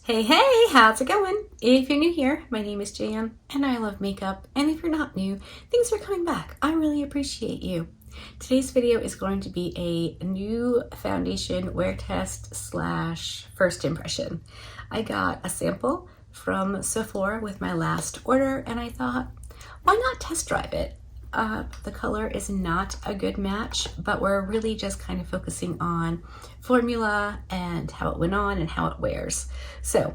Hey, hey, how's it going? If you're new here, my name is Jan and I love makeup. And if you're not new, thanks for coming back. I really appreciate you. Today's video is going to be a new foundation wear test slash first impression. I got a sample from Sephora with my last order and I thought, why not test drive it? The color is not a good match, but we're really just kind of focusing on formula and how it went on and how it wears. So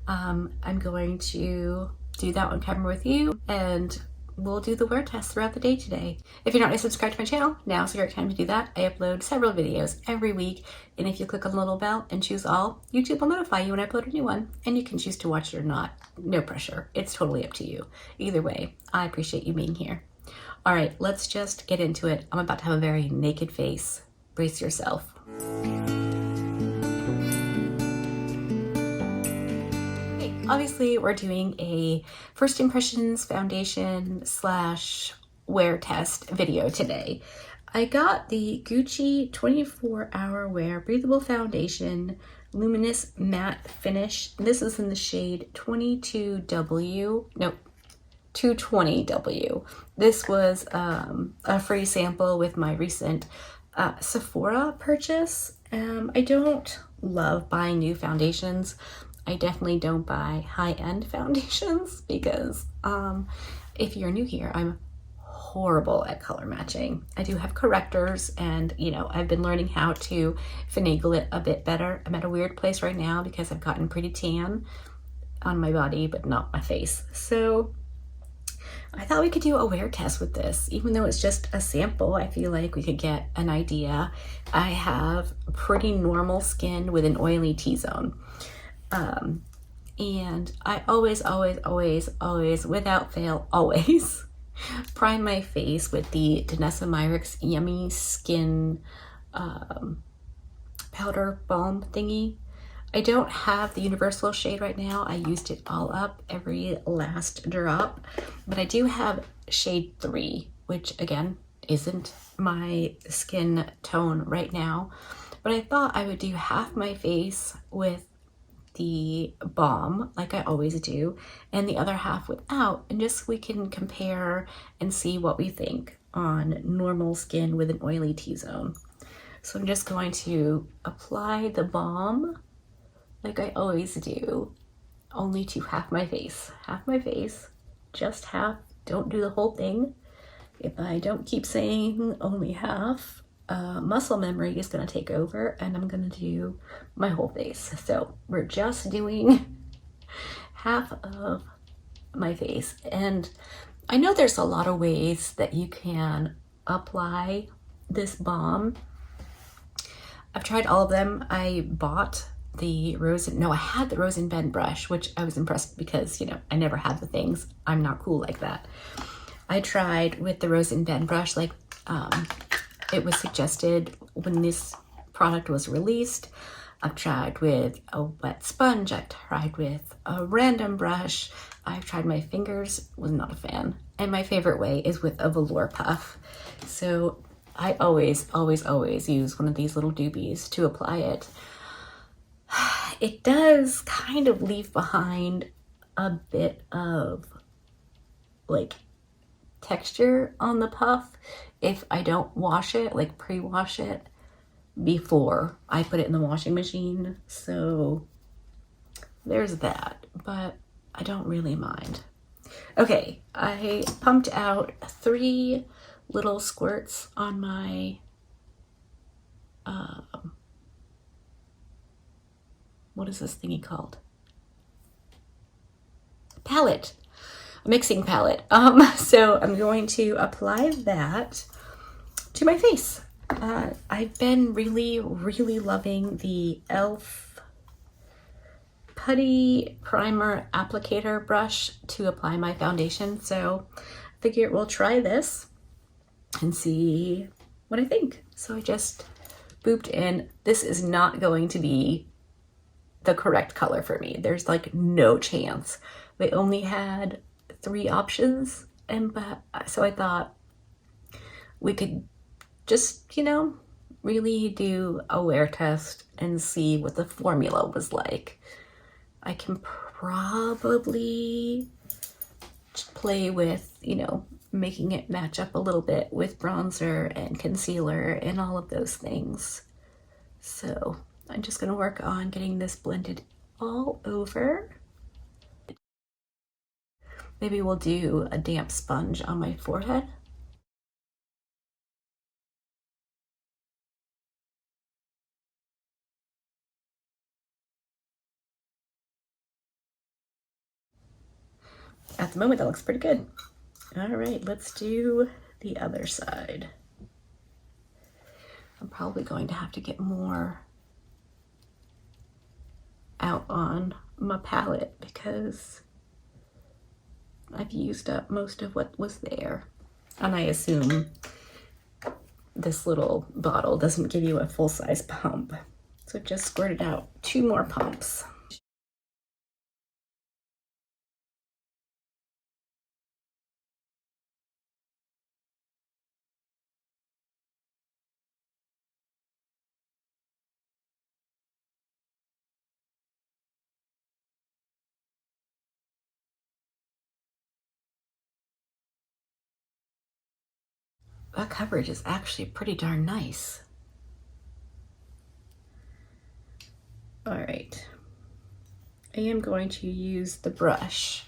I'm going to do that on camera with you and we'll do the wear test throughout the day today. If you're not yet subscribed to my channel, now's a great time to do that. I upload several videos every week, and if you click on the little bell and choose all, YouTube will notify you when I upload a new one, and you can choose to watch it or not. No pressure. It's totally up to you. Either way, I appreciate you being here. All right, let's just get into it. I'm about to have a very naked face. Brace yourself. Okay, obviously, we're doing a first impressions foundation slash wear test video today. I got the Gucci 24-Hour Wear Breathable Foundation Luminous Matte Finish. This is in the shade 22W. Nope. 220W. This was a free sample with my recent Sephora purchase. I don't love buying new foundations. I definitely don't buy high-end foundations because if you're new here, I'm horrible at color matching. I do have correctors and I've been learning how to finagle it a bit better. I'm at a weird place right now because I've gotten pretty tan on my body but not my face. So I thought we could do a wear test with this. Even though it's just a sample, I feel like we could get an idea. I have pretty normal skin with an oily T-zone. And I always, without fail, always prime my face with the Danessa Myricks Yummy Skin powder balm thingy. I don't have the universal shade right now. I used it all up, every last drop, but I do have shade 3, which again, isn't my skin tone right now. But I thought I would do half my face with the balm, like I always do, and the other half without, and just so we can compare and see what we think on normal skin with an oily T-zone. So I'm just going to apply the balm like I always do, only to half my face, just half. Don't do the whole thing. If I don't keep saying only half, muscle memory is gonna take over and I'm gonna do my whole face. So we're just doing half of my face. And I know there's a lot of ways that you can apply this balm. I've tried all of them. I bought the I had the Rose & Ben brush, which I was impressed because, I never had the things. I'm not cool like that. I tried with the Rose & Ben brush, like it was suggested when this product was released. I've tried with a wet sponge. I've tried with a random brush. I've tried my fingers, was not a fan. And my favorite way is with a velour puff. So I always use one of these little doobies to apply it. It does kind of leave behind a bit of like texture on the puff if I don't wash it, like pre-wash it before I put it in the washing machine. So there's that, but I don't really mind. Okay, I pumped out 3 little squirts on my what is this thingy called? Palette. A mixing palette. So I'm going to apply that to my face. I've been really loving the e.l.f. Putty Primer Applicator brush to apply my foundation. So I figure we'll try this and see what I think. So I just booped in. This is not going to be the correct color for me. There's like no chance. They only had 3 options, so I thought we could just, really do a wear test and see what the formula was like. I can probably play with, you know, making it match up a little bit with bronzer and concealer and all of those things. So I'm just gonna work on getting this blended all over. Maybe we'll do a damp sponge on my forehead. At the moment, that looks pretty good. All right, let's do the other side. I'm probably going to have to get more out on my palette because I've used up most of what was there. And I assume this little bottle doesn't give you a full-size pump. So I've just squirted out 2 more pumps. That coverage is actually pretty darn nice. All right, I am going to use the brush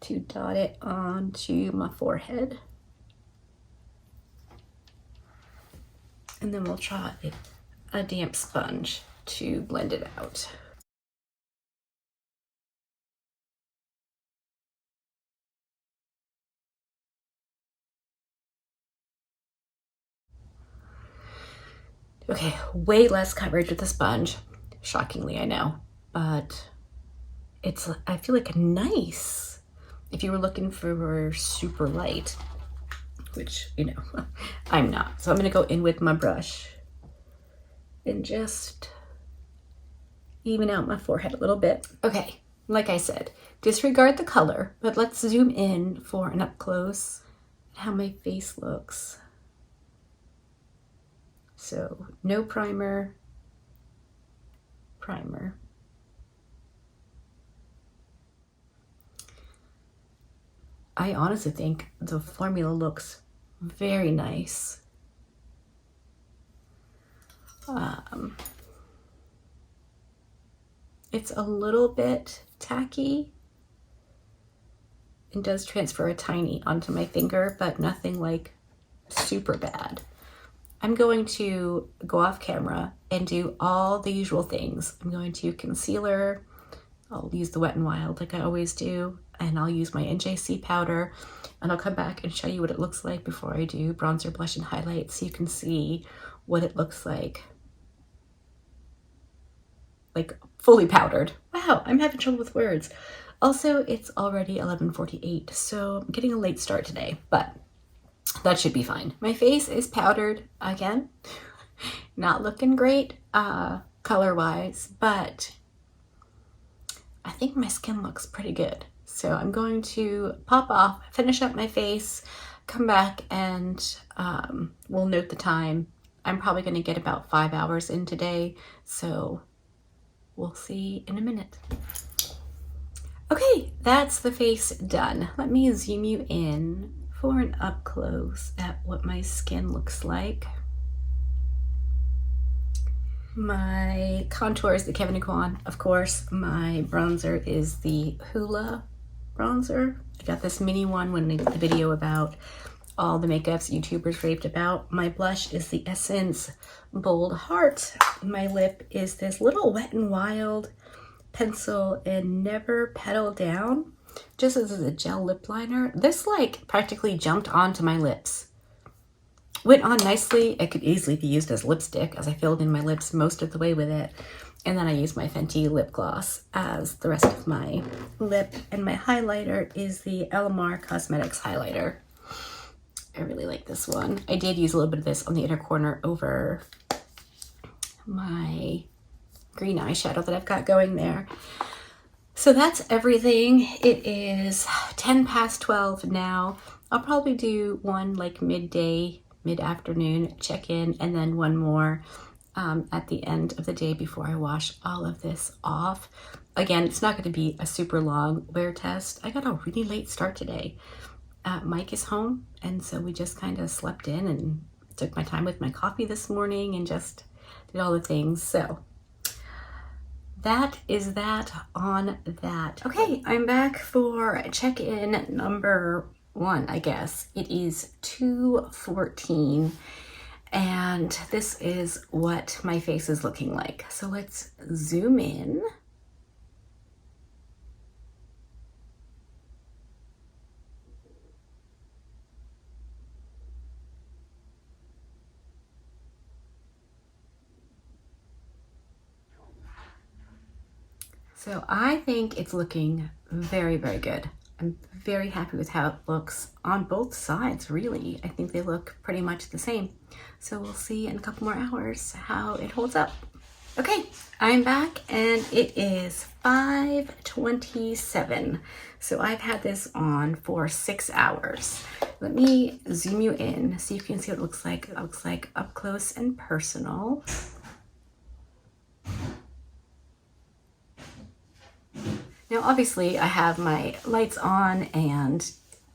to dot it onto my forehead. And then we'll try a damp sponge to blend it out. Okay, way less coverage with the sponge. Shockingly, I know, but it's, I feel like, nice if you were looking for super light, which, you know, I'm not. So I'm gonna go in with my brush and just even out my forehead a little bit. Okay, like I said, disregard the color, but let's zoom in for an up close at how my face looks. So no primer, primer. I honestly think the formula looks very nice. It's a little bit tacky and does transfer a tiny onto my finger, but nothing like super bad. I'm going to go off camera and do all the usual things. I'm going to concealer. I'll use the Wet n Wild like I always do, and I'll use my NJC powder, and I'll come back and show you what it looks like before I do bronzer, blush, and highlight, so you can see what it looks like fully powdered. Wow, I'm having trouble with words. Also, it's already 11:48, so I'm getting a late start today, but that should be fine. My face is powdered again. Not looking great color-wise, but I think my skin looks pretty good. So I'm going to pop off, finish up my face, come back, and we'll note the time. I'm probably going to get about 5 hours in today, so we'll see in a minute. Okay, that's the face done. Let me zoom you in for an up close at what my skin looks like. My contour is the Kevyn Aucoin, of course. My bronzer is the Hoola bronzer. I got this mini one when I did the video about all the makeups YouTubers raved about. My blush is the Essence Bold Heart. My lip is this little Wet n Wild pencil and Never Petal Down. Just as a gel lip liner. This like practically jumped onto my lips. Went on nicely. It could easily be used as lipstick, as I filled in my lips most of the way with it. And then I used my Fenty lip gloss as the rest of my lip. And my highlighter is the Elamar Cosmetics highlighter. I really like this one. I did use a little bit of this on the inner corner over my green eyeshadow that I've got going there. So that's everything. It is 10 past 12 now. I'll probably do one like midday, mid-afternoon check-in, and then one more at the end of the day before I wash all of this off. again, it's not going to be a super long wear test. I got a really late start today. Mike is home, and so we just kind of slept in and took my time with my coffee this morning and just did all the things. So that is that on that. Okay, I'm back for check-in number 1, I guess. It is 2:14, and this is what my face is looking like. So let's zoom in. So I think it's looking very, very good. I'm very happy with how it looks on both sides, really. I think they look pretty much the same. So we'll see in a couple more hours how it holds up. Okay, I'm back and it is 5:27. So I've had this on for 6 hours. Let me zoom you in so you can see what it looks like. It looks like up close and personal. Now, obviously, I have my lights on and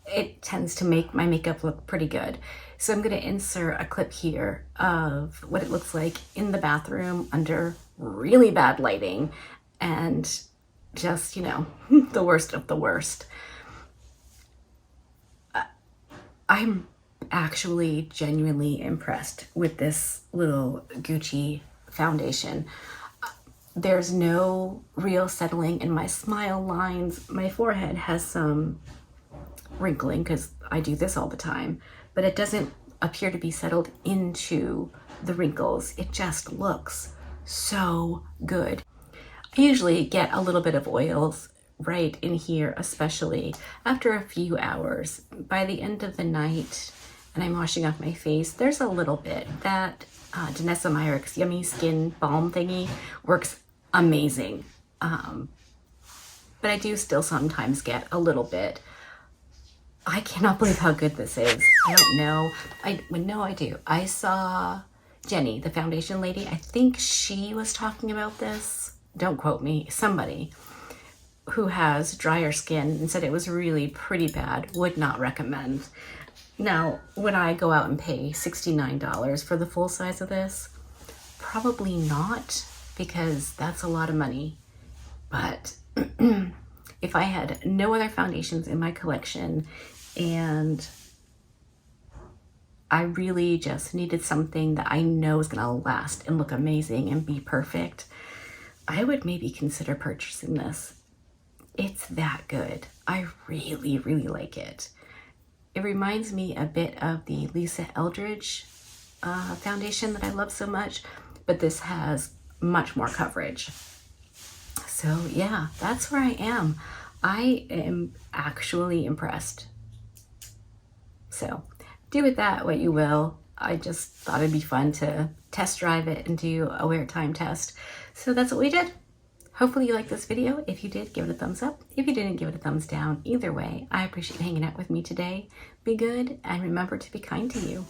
it tends to make my makeup look pretty good. So I'm going to insert a clip here of what it looks like in the bathroom under really bad lighting and just, you know, the worst of the worst. I'm actually genuinely impressed with this little Gucci foundation. There's no real settling in my smile lines. My forehead has some wrinkling because I do this all the time, but it doesn't appear to be settled into the wrinkles. It just looks so good. I usually get a little bit of oils right in here, especially after a few hours. By the end of the night, and I'm washing off my face, there's a little bit. That Danessa Myricks Yummy Skin Balm thingy works amazing. But I do still sometimes get a little bit. I cannot believe how good this is. I don't know. No, I do. I saw Jenny, the foundation lady. I think she was talking about this. Don't quote me. Somebody who has drier skin and said it was really pretty bad. Would not recommend. Now, would I go out and pay $69 for the full size of this? Probably not, because that's a lot of money. But if I had no other foundations in my collection and I really just needed something that I know is gonna last and look amazing and be perfect, I would maybe consider purchasing this. It's that good. I really, really like it. It reminds me a bit of the Lisa Eldridge foundation that I love so much, but this has much more coverage. So yeah, that's where I am. I am actually impressed. So do with that what you will. I just thought it'd be fun to test drive it and do a wear time test. So that's what we did. Hopefully you liked this video. If you did, give it a thumbs up. If you didn't, give it a thumbs down. Either way, I appreciate hanging out with me today. Be good and remember to be kind to you.